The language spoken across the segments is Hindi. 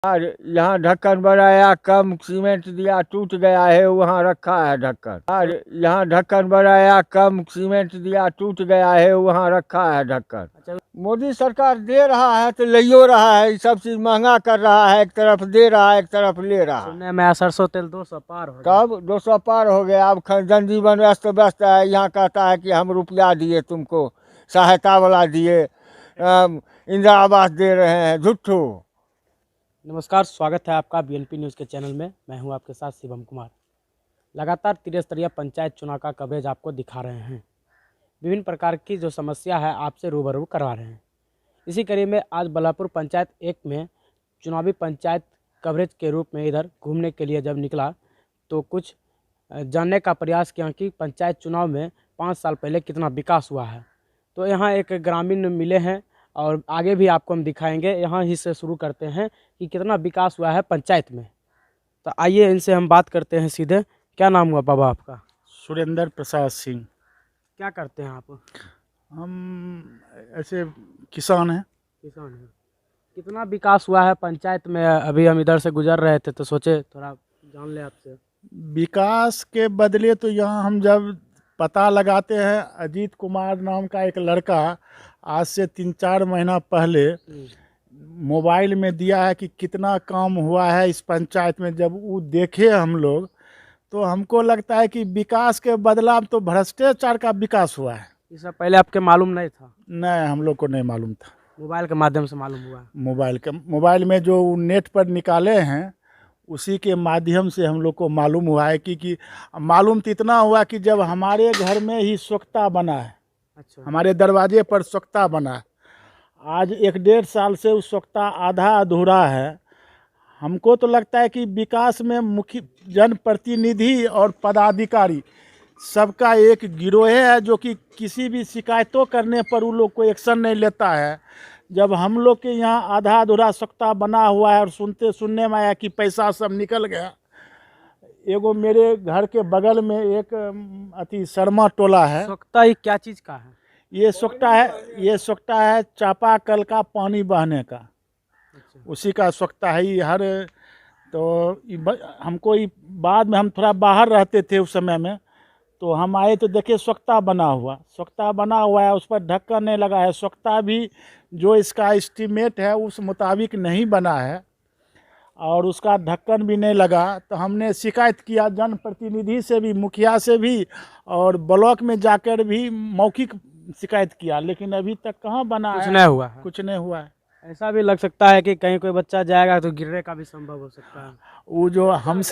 आज यहाँ ढक्कन बनाया, कम सीमेंट दिया, टूट गया है, वहाँ रखा है ढक्कन। आज यहाँ ढक्कन बनाया, कम सीमेंट दिया, टूट गया है, वहाँ रखा है ढक्कन। मोदी सरकार दे रहा है तो लियो रहा है, सब चीज महंगा कर रहा है, एक तरफ दे रहा है, एक तरफ ले रहा है। सुनने में आया सरसों तेल 200 पार हो गया। कब 200 पार हो गया? अब जनजीवन व्यस्त व्यस्त है। यहाँ कहता है कि हम रुपया दिए तुमको, सहायता वाला दिए, इंदिरा आवास दे रहे हैं, झूठो। नमस्कार, स्वागत है आपका बीएनपी न्यूज़ के चैनल में। मैं हूं आपके साथ शिवम कुमार। लगातार त्रिस्तरीय पंचायत चुनाव का कवरेज आपको दिखा रहे हैं। विभिन्न प्रकार की जो समस्या है आपसे रूबरू करवा रहे हैं। इसी कड़ी में आज बल्लापुर पंचायत 1 में चुनावी पंचायत कवरेज के रूप में इधर घूमने के लिए जब निकला तो कुछ जानने का प्रयास किया कि पंचायत चुनाव में 5 साल पहले कितना विकास हुआ है। तो यहाँ एक ग्रामीण मिले हैं और आगे भी आपको हम दिखाएंगे। यहाँ ही से शुरू करते हैं कि कितना विकास हुआ है पंचायत में। तो आइए इनसे हम बात करते हैं सीधे। क्या नाम हुआ बाबा आपका? सुरेंद्र प्रसाद सिंह। क्या करते हैं आप? हम ऐसे किसान हैं। किसान हैं। कितना विकास हुआ है पंचायत में? अभी हम इधर से गुजर रहे थे तो सोचे थोड़ा जान ले आपसे। विकास के बदले तो यहाँ हम जब पता लगाते हैं, अजीत कुमार नाम का एक लड़का आज से 3-4 महीना पहले मोबाइल में दिया है कि कितना काम हुआ है इस पंचायत में। जब वो देखे हम लोग तो हमको लगता है कि विकास के बदलाव तो भ्रष्टाचार का विकास हुआ है। इससे पहले आपके मालूम नहीं था? नहीं, हम लोग को नहीं मालूम था। मोबाइल के माध्यम से मालूम हुआ? मोबाइल में जो नेट पर निकाले हैं उसी के माध्यम से हम लोग को मालूम हुआ है कि मालूम तो इतना हुआ कि जब हमारे घर में ही सोख्ता बना है। अच्छा। हमारे दरवाजे पर सोख्ता बना है। आज 1-1.5 साल से उस सोख्ता आधा अधूरा है। हमको तो लगता है कि विकास में मुख्य जनप्रतिनिधि और पदाधिकारी सबका एक गिरोह है जो कि किसी भी शिकायतों करने पर उन लोग को एक्शन नहीं लेता है। जब हम लोग के यहाँ आधा अधूरा सोख्ता बना हुआ है और सुनने में आया कि पैसा सब निकल गया। एगो मेरे घर के बगल में एक शर्मा टोला है। सोख्ता ये क्या चीज़ का है? ये सोख्ता है चापाकल का पानी बहने का। अच्छा। उसी का सोख्ता है ये। हर तो हमको बाद में हम थोड़ा बाहर रहते थे उस समय में, तो हम आए तो देखे सोख्ता बना हुआ है, उस पर ढक्कन नहीं लगा है। सोख्ता भी जो इसका एस्टीमेट है उस मुताबिक नहीं बना है और उसका ढक्कन भी नहीं लगा। तो हमने शिकायत किया जनप्रतिनिधि से भी, मुखिया से भी, और ब्लॉक में जाकर भी मौखिक शिकायत किया, लेकिन अभी तक कहाँ बना है? कुछ नहीं हुआ है। कुछ नहीं हुआ है। ऐसा भी लग सकता है कि कहीं कोई बच्चा जाएगा तो गिरने का भी संभव हो सकता है। वो जो हम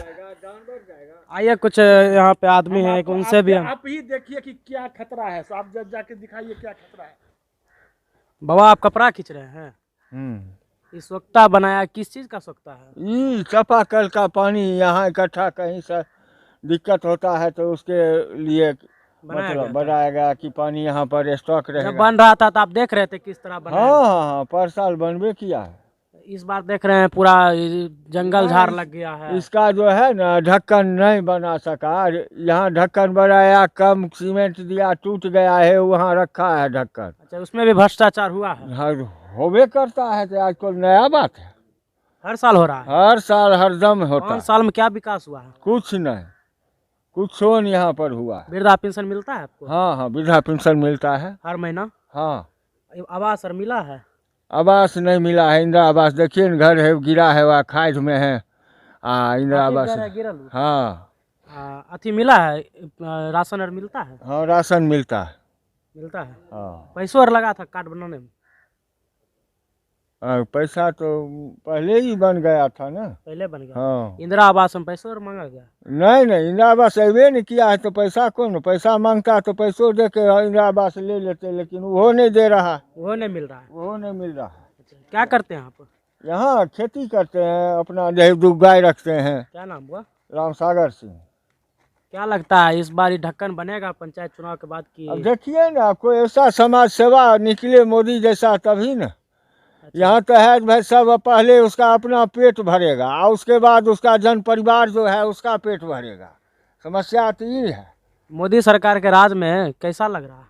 आइए कुछ यहाँ पे आदमी हैं, उनसे भी आप ही देखिए कि क्या खतरा है। तो आप जाके दिखाइए क्या खतरा है। बाबा आप कपड़ा खींच रहे हैं? इस सोख्ता बनाया किस चीज का सोख्ता है? ये चापाकल का पानी यहाँ इकट्ठा कहीं से दिक्कत होता है तो उसके लिए मतलब बनाया गया कि पानी यहाँ पर स्टॉक रहेगा। जब बन रहा था तो आप देख रहे थे किस तरह बना? हाँ, पर साल बनबे किया है। इस बार देख रहे हैं पूरा जंगल झाड़ लग गया है। इसका जो है ना ढक्कन नहीं बना सका। यहाँ ढक्कन बनाया, कम सीमेंट दिया, टूट गया है, वहाँ रखा है ढक्कन। अच्छा, उसमें भी भ्रष्टाचार हुआ है? हर होबे करता है तो आज कोई नया बात है। हर साल हो रहा है? हर साल हरदम होता 5 है। साल में क्या विकास हुआ है? कुछ नहीं, कुछ नहीं यहाँ पर हुआ। वृद्धा पेंशन मिलता है आपको? हाँ, वृद्धा पेंशन मिलता है हर महीना? हाँ। आवास और मिला है? आवास नहीं मिला है। इंदिरा आवास देखिए न, घर है गिरा है, वह खाद में है। इंदिरा आवास हाँ। अथी मिला है? राशन और मिलता है? हाँ, राशन मिलता है। मिलता है? हाँ। पैसों और लगा था कार्ड बनाने में? पैसा तो पहले ही बन गया था ना। पहले बन गया? हाँ। इंदिरा आवास में पैसों और मांगा गया? नहीं, इंदिरा आवास अबे नहीं किया है तो पैसा कौन? पैसा मांगता तो पैसों दे के इंदिरा आवास ले लेते, लेकिन वो नहीं दे रहा। वो नहीं मिल रहा है? वो नहीं मिल रहा। अच्छा, क्या करते हैं आप? यहाँ खेती करते हैं, अपना 2 गाय रखते हैं। क्या नाम हुआ? रामसागर सिंह। क्या लगता है इस बार ढक्कन बनेगा पंचायत चुनाव के बाद की? अब देखिए ना, कोई ऐसा समाज सेवा निकले मोदी जैसा तभी ना। अच्छा। यहाँ तो है भाई, सब पहले उसका अपना पेट भरेगा और उसके बाद उसका जन परिवार जो है उसका पेट भरेगा। समस्या तो ये है। मोदी सरकार के राज में कैसा लग रहा है?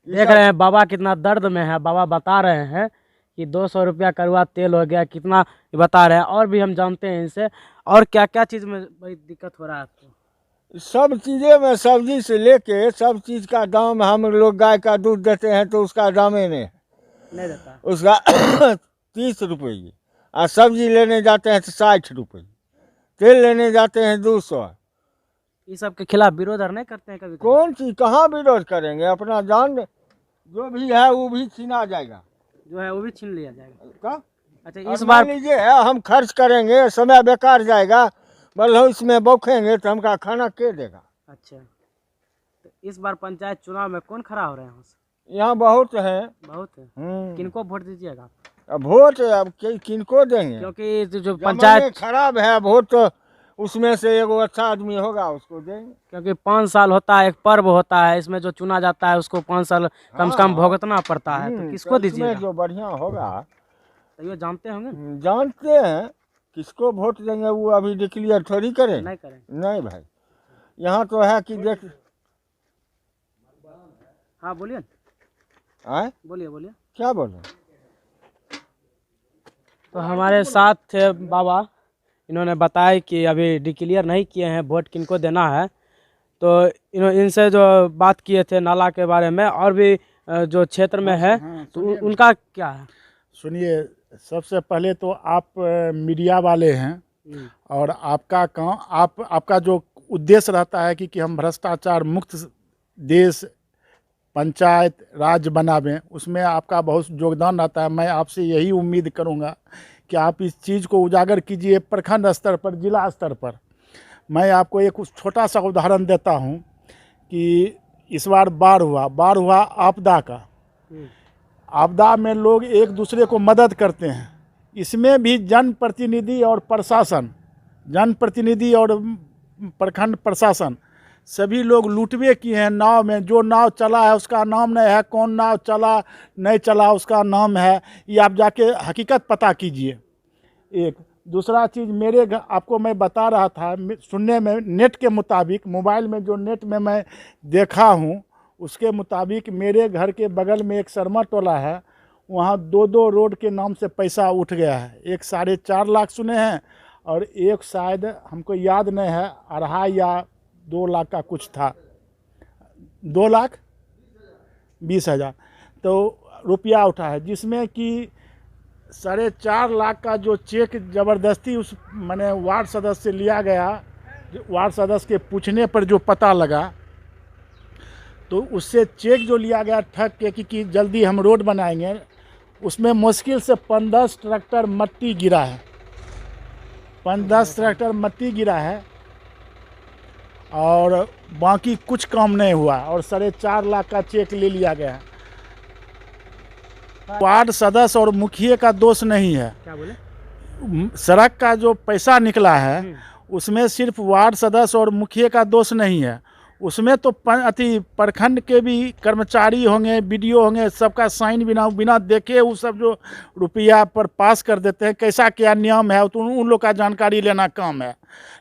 देख रहे हैं बाबा कितना दर्द में है। बाबा बता रहे हैं कि 200 रुपया कड़वा तेल हो गया, कितना बता रहे हैं। और भी हम जानते हैं इनसे, और क्या क्या चीज़ में भाई दिक्कत हो रहा है आपको? सब चीज़ें में, सब्जी से लेके सब चीज़ का दाम, हम लोग गाय का दूध देते हैं तो उसका दाम ही नहीं देता। उसका 30 रुपये, और सब्जी लेने जाते हैं तो 60 रुपये, तेल लेने जाते हैं 200। ये सब के खिलाफ विरोध नहीं करते हैं कभी? कौन चीज़ कहाँ विरोध करेंगे? अपना जान जो भी है वो भी छीना जाएगा, जो है वो भी छीन लिया जाएगा। का? अच्छा, इस इस बार बार लीजिए हम खर्च करेंगे, समय बेकार जाएगा, बोलो इसमें बौखेंगे तो हमका खाना के देगा? अच्छा, तो इस बार पंचायत चुनाव में कौन खड़ा हो रहे हैं? यहाँ बहुत हैं। बहुत है। हम्म। किनको वोट दीजिएगा आप? अब वोट अब किनको देंगे? क्योंकि जो जमाने पंचायत, खराब है, वोट तो उसमें से एगो अच्छा आदमी होगा उसको देंगे। क्योंकि 5 साल होता है, एक पर्व होता है, इसमें जो चुना जाता है उसको 5 साल कम से कम भुगतना पड़ता है, तो किसको तो दीजिएगा? इसमें जो बढ़िया होगा, तो ये जानते होंगे ना? जानते हैं किसको वोट देंगे, वो अभी डिक्लेयर थोड़ी करें। नहीं करें। नहीं भाई, यहाँ तो है कि देख। हाँ बोलिए, आए बोलिए बोलिए। क्या बोले? तो हमारे साथ थे बाबा, इन्होंने बताया कि अभी डिक्लेयर नहीं किए हैं वोट किनको देना है। तो इनसे जो बात किए थे नाला के बारे में, और भी जो क्षेत्र में है, तो उनका क्या है? सुनिए, सबसे पहले तो आप मीडिया वाले हैं, और आपका काम, आपका जो उद्देश्य रहता है कि हम भ्रष्टाचार मुक्त देश, पंचायत राज बनावें, उसमें आपका बहुत योगदान रहता है। मैं आपसे यही उम्मीद करूंगा कि आप इस चीज़ को उजागर कीजिए प्रखंड स्तर पर, जिला स्तर पर। मैं आपको एक छोटा सा उदाहरण देता हूं कि इस बार बाढ़ हुआ आपदा का। आपदा में लोग एक दूसरे को मदद करते हैं, इसमें भी जनप्रतिनिधि और प्रशासन, जनप्रतिनिधि और प्रखंड प्रशासन सभी लोग लूटवे किए हैं। नाव में जो नाव चला है उसका नाम नहीं है, कौन नाव चला नहीं चला उसका नाम है, ये आप जाके हकीकत पता कीजिए। एक दूसरा चीज़, आपको मैं बता रहा था, सुनने में नेट के मुताबिक, मोबाइल में जो नेट में मैं देखा हूँ उसके मुताबिक, मेरे घर के बगल में एक शर्मा टोला है, वहाँ 2 रोड के नाम से पैसा उठ गया है। एक 4.5 लाख सुने हैं, और एक शायद हमको याद नहीं है 2.5 या 2 लाख का कुछ था, 2,20,000 तो रुपया उठा है, जिसमें कि 4.5 लाख का जो चेक ज़बरदस्ती उस मैंने वार्ड सदस्य से लिया गया। वार्ड सदस्य के पूछने पर जो पता लगा, तो उससे चेक जो लिया गया ठग के कि जल्दी हम रोड बनाएंगे, उसमें मुश्किल से 5-10 ट्रैक्टर मट्टी गिरा है, 5-10 ट्रैक्टर मट्टी गिरा है, और बाकी कुछ काम नहीं हुआ, और 4.5 लाख का चेक ले लिया गया। वार्ड सदस्य और मुखिया का दोष नहीं है। क्या बोले? सड़क का जो पैसा निकला है उसमें सिर्फ वार्ड सदस्य और मुखिया का दोष नहीं है, उसमें तो प्रखंड के भी कर्मचारी होंगे, बीडीओ होंगे, सबका साइन बिना देखे वो सब जो रुपया पर पास कर देते हैं। कैसा क्या नियम है तो उन लोग का जानकारी लेना काम है,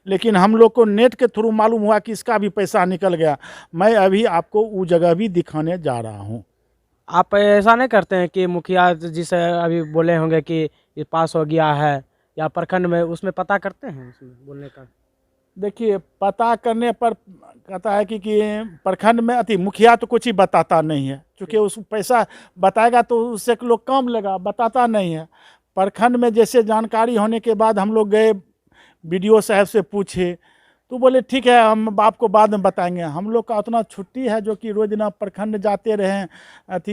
लेकिन हम लोग को नेट के थ्रू मालूम हुआ कि इसका भी पैसा निकल गया। मैं अभी आपको वो जगह भी दिखाने जा रहा हूँ। आप ऐसा नहीं करते हैं कि मुखिया जिसे अभी बोले होंगे कि ये पास हो गया है, या प्रखंड में, उसमें पता करते हैं उसमें बोलने का? देखिए, पता करने पर कहता है कि प्रखंड में मुखिया तो कुछ ही बताता नहीं है, क्योंकि उस पैसा बताएगा तो उससे लोग काम लेगा, बताता नहीं है। प्रखंड में जैसे जानकारी होने के बाद हम लोग गए, बीडीओ साहब से पूछे, तो बोले ठीक है हम आपको बाद में बताएंगे। हम लोग का उतना छुट्टी है जो कि रोज़ाना प्रखंड जाते रहें,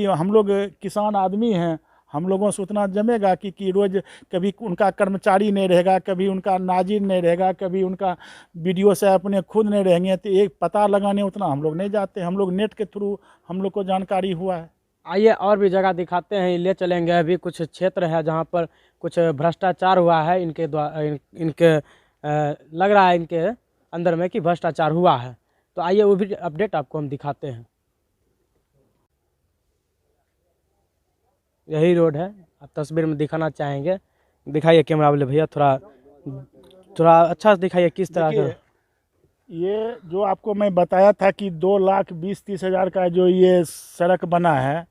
हम लोग किसान आदमी हैं, हम लोगों से उतना जमेगा कि रोज़ कभी उनका कर्मचारी नहीं रहेगा, कभी उनका नाजिर नहीं रहेगा, कभी उनका बीडीओ से अपने खुद नहीं रहेंगे, तो एक पता लगाने उतना हम लोग नहीं जाते। हम लोग नेट के थ्रू हम लोग को जानकारी हुआ है। आइए और भी जगह दिखाते हैं, ले चलेंगे। अभी कुछ क्षेत्र है जहाँ पर कुछ भ्रष्टाचार हुआ है, इनके द्वारा इनके लग रहा है इनके अंदर में कि भ्रष्टाचार हुआ है। तो आइए वो भी अपडेट आपको हम दिखाते हैं। यही रोड है, आप तस्वीर में दिखाना चाहेंगे, दिखाइए कैमरा वाले भैया, थोड़ा अच्छा से दिखाइए किस तरह से। ये जो आपको मैं बताया था कि 2,20,30,000 का जो ये सड़क बना है,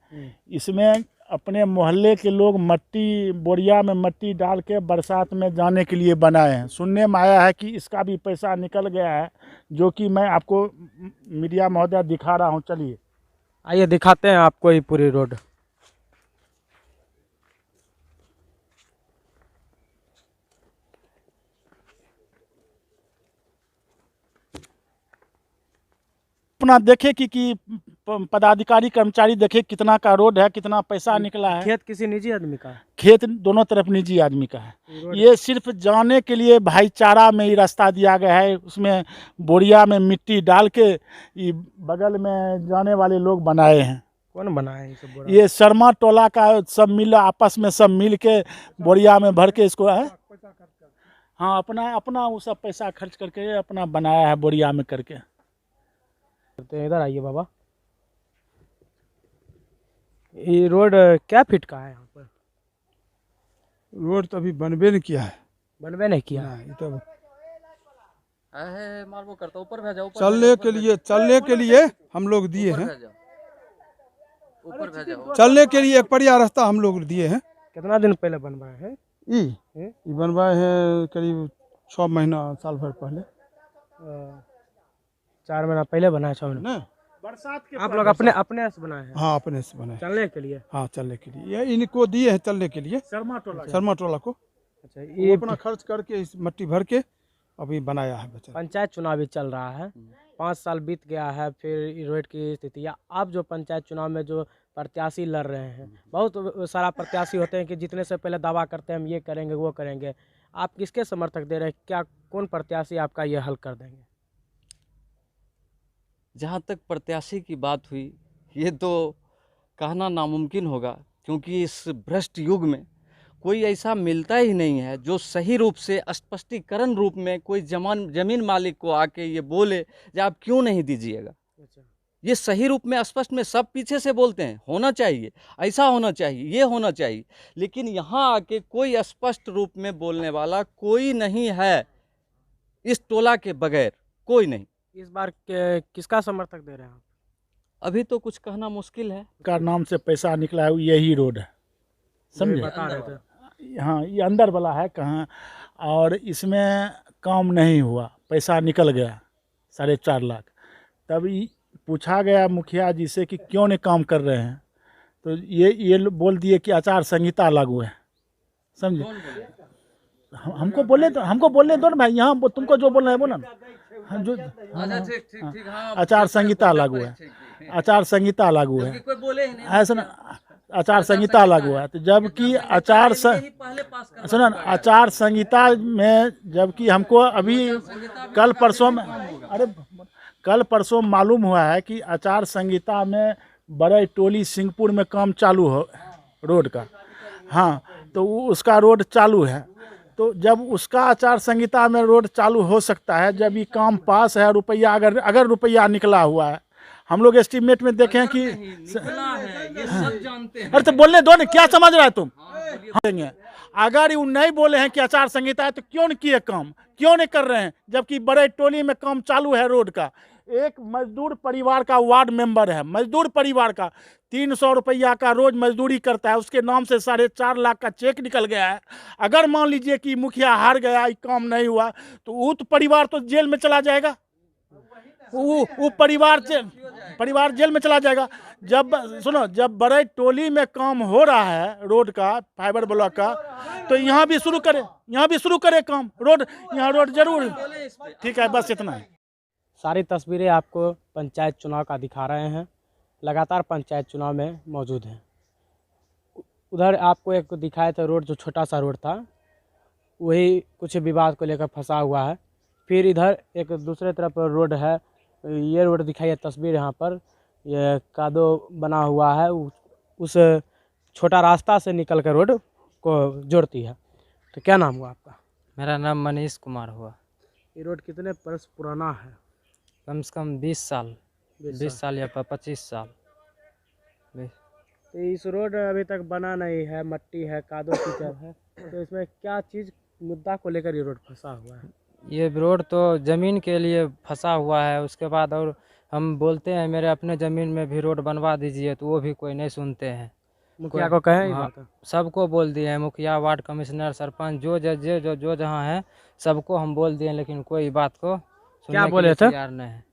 इसमें अपने मोहल्ले के लोग मट्टी बोरिया में मट्टी डाल के बरसात में जाने के लिए बनाए हैं। सुनने में आया है कि इसका भी पैसा निकल गया है, जो कि मैं आपको मीडिया महोदय दिखा रहा हूं। चलिए आइए दिखाते हैं आपको ये पूरी रोड। अपना देखे कि पदाधिकारी कर्मचारी देखे कितना का रोड है, कितना पैसा निकला है। खेत किसी निजी आदमी का है? खेत दोनों तरफ निजी आदमी का है। रोड ये सिर्फ जाने के लिए भाईचारा में ही रास्ता दिया गया है। उसमें बोरिया में मिट्टी डाल के ये बगल में जाने वाले लोग बनाए हैं। कौन बनाया ये सब बोरा? ये शर्मा टोला का सब मिल आपस में सब मिल के बोरिया में भर के इसको है। हाँ, अपना अपना वो सब पैसा खर्च करके अपना बनाया है बोरिया में करके। तो इधर आइए बाबा। ये रोड क्या फीट का है यहाँ पर? रोड तो अभी बनबे नहीं किया है। बनवे नहीं किया? ये तो है मार वो करता ऊपर भेजा ऊपर चलने के लिए हम लोग दिए हैं। ऊपर भेजा चलने के लिए एक बढ़िया रास्ता हम लोग दिए हैं। कितना दिन पहले बनवाए हैं? ये बनवाए हैं करीब 6 महीना साल भर पहले 4 महीना पहले बनाया, 6 महीना। ना। बरसात के आप लोग अपने से बनाए हैं? हाँ, अपने से बनाए। चलने के लिए? हाँ, चलने के लिए ये इनको दिए हैं चलने के लिए। शर्मा टोला शर्मा टोला को अच्छा, वो ये अपना खर्च करके इस मट्टी भर के अभी बनाया है बच्चा। पंचायत चुनाव भी चल रहा है, 5 साल बीत गया है, फिर रोड की स्थिति या आप जो पंचायत चुनाव में जो प्रत्याशी लड़ रहे हैं, बहुत सारा प्रत्याशी होते हैं कि जीतने से पहले दावा करते हैं हम ये करेंगे वो करेंगे। आप किसके समर्थक दे रहे हैं? क्या कौन प्रत्याशी आपका ये हल कर देंगे? जहाँ तक प्रत्याशी की बात हुई, ये तो कहना नामुमकिन होगा, क्योंकि इस भ्रष्ट युग में कोई ऐसा मिलता ही नहीं है जो सही रूप से स्पष्टीकरण रूप में कोई जमीन मालिक को आके ये बोले कि आप क्यों नहीं दीजिएगा। ये सही रूप में स्पष्ट में सब पीछे से बोलते हैं होना चाहिए, ऐसा होना चाहिए, ये होना चाहिए, लेकिन यहाँ आके कोई स्पष्ट रूप में बोलने वाला कोई नहीं है इस टोला के बगैर, कोई नहीं। इस बार किसका समर्थक दे रहे हैं आप? अभी तो कुछ कहना मुश्किल है। का नाम से पैसा निकला है, यही रोड है, समझे? बता रहे थे। हाँ, ये अंदर वाला है कहाँ, और इसमें काम नहीं हुआ, पैसा निकल गया 4.5 लाख। तभी पूछा गया मुखिया जी से कि क्यों नहीं काम कर रहे हैं, तो ये बोल दिए कि आचार संहिता लागू है, समझे? हमको बोलने दो ना भाई, यहाँ तुमको जो बोलना है बोला ना। हाँ, जो आचार संहिता लागू है, आचार संहिता लागू है, कोई बोले ही नहीं ऐसा ना, आचार संहिता लागू है। तो जबकि सुना ना, आचार संहिता में जबकि हमको अभी कल परसों मालूम हुआ है कि आचार संहिता में बड़े टोली सिंहपुर में काम चालू हो रोड का। हाँ, तो उसका रोड चालू है। तो जब उसका आचार संहिता में रोड चालू हो सकता है, जब ये काम पास है, रुपया अगर रुपया निकला हुआ है, हम लोग एस्टीमेट में देखें कि निकला है, ये सब जानते हैं। अरे तो बोलने दो ना, क्या समझ रहा है तुम? अगर वो नहीं बोले हैं कि आचार संहिता है तो क्यों नहीं किए काम, क्यों नहीं कर रहे हैं? जबकि बड़े टोली में काम चालू है रोड का। एक मजदूर परिवार का वार्ड मेंबर है, मजदूर परिवार का 300 रुपया का रोज मजदूरी करता है, उसके नाम से 4.5 लाख का चेक निकल गया है। अगर मान लीजिए कि मुखिया हार गया, काम नहीं हुआ, तो वो तो परिवार तो जेल में चला जाएगा, वो परिवार जेल में चला जाएगा। जब बड़े टोली में काम हो रहा है रोड का, फाइबर ब्लॉक का, तो यहाँ भी शुरू करे काम रोड, यहाँ रोड जरूर। ठीक है, बस इतना ही। सारी तस्वीरें आपको पंचायत चुनाव का दिखा रहे हैं, लगातार पंचायत चुनाव में मौजूद हैं। उधर आपको एक दिखाया था रोड, जो छोटा सा रोड था, वही कुछ विवाद को लेकर फंसा हुआ है। फिर इधर एक दूसरे तरफ रोड है, ये रोड दिखाई है तस्वीर, यहाँ पर ये कादो बना हुआ है, उस छोटा रास्ता से निकल कर रोड को जोड़ती है। तो क्या नाम हुआ आपका? मेरा नाम मनीष कुमार हुआ। ये रोड कितने वर्ष पुराना है? कम से कम 20 साल 20 साल या 25 साल। तो इस रोड अभी तक बना नहीं है, मट्टी है, कादो कीचड़ है, तो इसमें क्या चीज़ मुद्दा को लेकर ये रोड फंसा हुआ है? ये रोड तो ज़मीन के लिए फंसा हुआ है। उसके बाद और हम बोलते हैं मेरे अपने ज़मीन में भी रोड बनवा दीजिए, तो वो भी कोई नहीं सुनते हैं। मुखिया को कहें ये हाँ, बात? सबको बोल दिए हैं, मुखिया, वार्ड कमिश्नर, सरपंच, जो जहाँ है सबको हम बोल दिए हैं, लेकिन कोई बात को सुनने क्या के बोले लिए थे? तैयार नहीं है।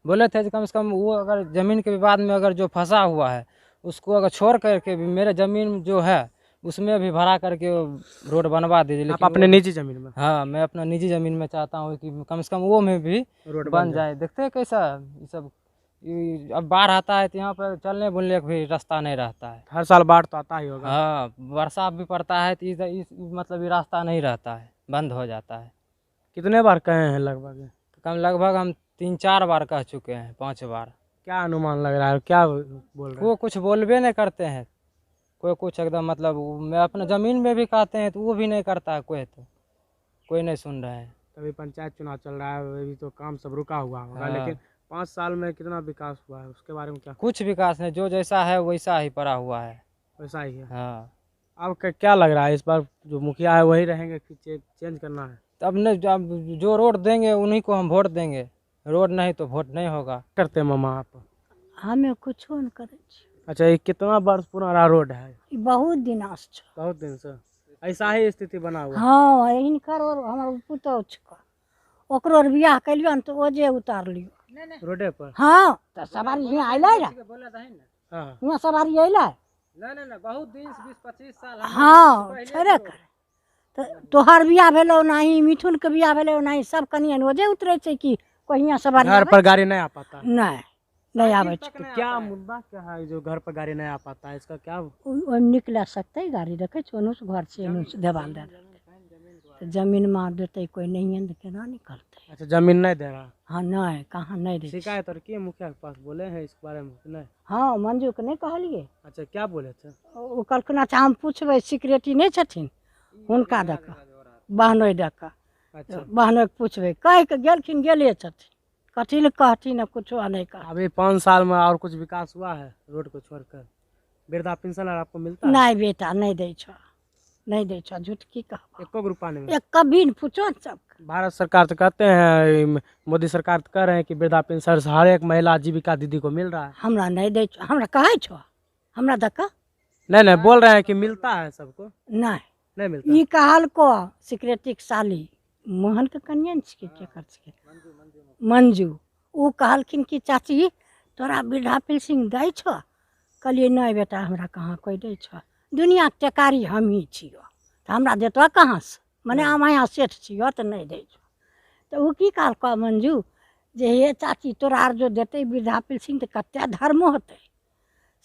बोले थे कि कम से कम वो अगर जमीन के विवाद में अगर जो फंसा हुआ है उसको अगर छोड़ करके भी मेरे जमीन जो है उसमें भी भरा करके रोड बनवा दीजिए। आप लेकिन अपने निजी जमीन में हाँ, मैं अपना निजी जमीन में चाहता हूँ कि कम से कम वो में भी रोड बन जाए। देखते हैं कैसा ये सब, अब बाढ़ आता है तो यहाँ पर चलने बुलने का भी रास्ता नहीं रहता है। हर साल बाढ़ तो आता ही होगा। हाँ, बरसात भी पड़ता है तो मतलब ये रास्ता नहीं रहता है, बंद हो जाता है। कितने बार कहे हैं लगभग? लगभग हम 3-4 बार कह चुके हैं, 5 बार। क्या अनुमान लग रहा है, क्या बोल रहे हैं? वो कुछ बोलबे नहीं करते हैं, कोई कुछ एकदम मतलब मैं अपना ज़मीन में भी कहते हैं तो वो भी नहीं करता है कोई, तो कोई नहीं सुन रहे हैं। अभी पंचायत चुनाव चल रहा है, अभी तो काम सब रुका हुआ होगा, हाँ। लेकिन 5 साल में कितना विकास हुआ है उसके बारे में क्या? कुछ विकास नहीं, जो जैसा है वैसा ही पड़ा हुआ है। वैसा ही है। हाँ, अब क्या लग रहा है, इस बार जो मुखिया है वही रहेंगे कि चेंज करना है? तब न जब जो रोड देंगे उन्हीं को हम वोट देंगे, रोड नहीं तो वोट नहीं होगा। करते हैं मामा आप? हमें कुछो न करे छी। अच्छा, ये कितना वर्ष पुराना रोड है? ई बहुत दिन से छ। बहुत दिन से ऐसा ही स्थिति बना हुआ है? हाँ, हिनकर और हमर पुतौह छ, ओकरो और बियाह कैलियन तो ओजे उतार लियो रोडे पर? हाँ, तो सवारी यहाँ अइलै रे, हाँ। यहाँ सवारी अइलै। नहीं, बहुत दिन 20-25 साल हाँ, छेबे करे। तो तोहर बियाह भेलौ नाही, मिथुन के बियाह भेलौ नाही, सब कनियन ओजे उतरे छै कि कोई यहाँ सवारी घर पर गाड़ी नहीं आ पाता है? नहीं आवे छै। तो क्या मुद्दा क्या है जो घर पर गाड़ी नहीं आ पाता है, इसका क्या? ओहिमे निकले सकते गाड़ी, देखे छो ओनू से घर से एनू से देवाल दे देतै तो जमीन में देते कोई नहीं है तो केना निकलते। अच्छा, जमीन नहीं दे रहा? हाँ, नहीं कहाँ नहीं दे छै। शिकायत और की मुखिया के पास बोले हैं इस बारे में कि नहीं? हाँ, मंजू के नहीं कहलिए, अच्छा, क्या बोले थे? ओ कहलखिन अच्छा हम पूछबै, सिक्रेटरी नहीं छथिन हुनका दऽ कऽ, बहनोइ दऽ कऽ, अच्छा, बहनोइ के पूछबै, कहि के गेलखिन, गेले छथिन, कथी लए कहथिन, कुछो नहीं कह। अभी 5 साल में और कुछ विकास हुआ है रोड को छोड़कर? वृद्धा पेंशन आपको मिलता है? नहीं बेटा, नहीं दै छो, नहीं दै छो, झूठ की कहबो। एको रुपया नहीं? एक कभी न पूछो न सब। भारत सरकार तो कहते हैं, मोदी सरकार तो कह रहे हैं कि वृद्धा पेंशन से हर एक महिला आजीविका दीदी को मिल रहा है। हमरा नहीं दै छो, हमरा कहै छो, हमरा दऽ कऽ नहीं, बोल रहे हैं कि मिलता है सबको। नहीं। नहीं मिलता? ई कहलको सिक्रेटरी के साली मोहन के कनियन छिकै, केकर छिकै, मंजू, ओ कहलखिन कि चाची तोरा वृद्धा पेंशन दै छो? कहलिए नहीं बेटा, हमरा कहाँ कोई दै छो, दुनिया के टेकारी हम ही छियो, तो हमरा देतो कहाँ से, मने हम यहाँ सेठ छियो तो नहीं दै छो। तो ओ की कहलको मंजू जे हे चाची तोरा आर जो देते वृद्धा पेंशन तो कते धर्म होते,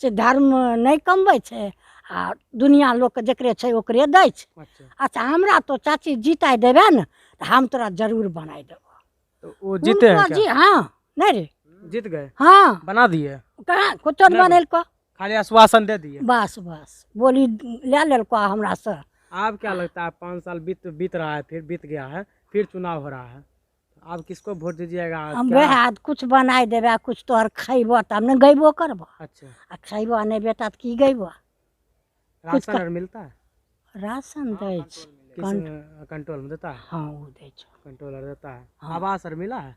से धर्म नहीं कमबै छै आ दुनिया लोग के जकरे छै ओकरे दै छै। अच्छा, अच्छा, हमरा तो चाची जीताइ देबे न तो हम तोरा जरूर बनाई देबो। तो वो जीते हैं हुनको जी क्या? हाँ, नहीं रे, जीत गए? हाँ, बना दिए? कहाँ कुछो नहीं न बनेलको, खाली आश्वासन दे दिए? बस बोली ले लेलको हमरा से। आप क्या लगता है 5 साल बीत रहा है, फिर बीत गया है, फिर चुनाव हो रहा है, आप किसको वोट दीजिएगा? हम क्या? वह कुछ बनाई देबे, कुछ तोहर खैबो तब न गैबो करबो, अच्छा, आ खैबो नहीं बेटा तो की गैबो। राशन और मिलता है? राशन दै छै, किस कंट्रोल में देता है? हाँ वो दै छो। कंट्रोलर देता है। हाँ। आवास और मिला है?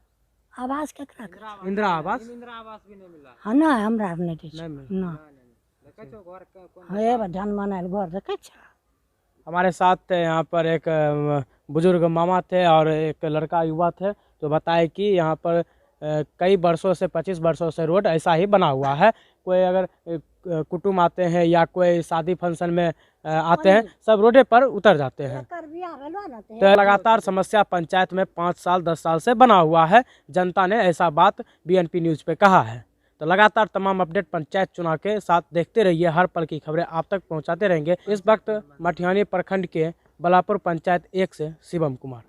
आवाज केकरा के? इंदिरा आवास? हाँ, नहीं हमरा आर नहीं दै छो, नहीं मिला। ना। हे धन मनायल घर देखे छ। हमारे साथ थे यहाँ पर एक बुजुर्ग मामा थे और एक लड़का युवा थे, तो बताए कि यहाँ पर कई वर्षों से 25 वर्षों से रोड ऐसा ही बना हुआ है। कोई अगर कुटुंब आते हैं या कोई शादी फंक्शन में आते हैं, सब रोडे पर उतर जाते हैं। एकर बियाह भेलो न तो तो लगातार समस्या पंचायत में 5 साल 10 साल से बना हुआ है। जनता ने ऐसा बात BNP न्यूज़ पे कहा है। तो लगातार तमाम अपडेट पंचायत चुनाव के साथ देखते रहिए, हर पल की खबरें आप तक पहुंचाते रहेंगे। इस वक्त मटिहानी प्रखंड के बलापुर पंचायत 1 से शिवम कुमार।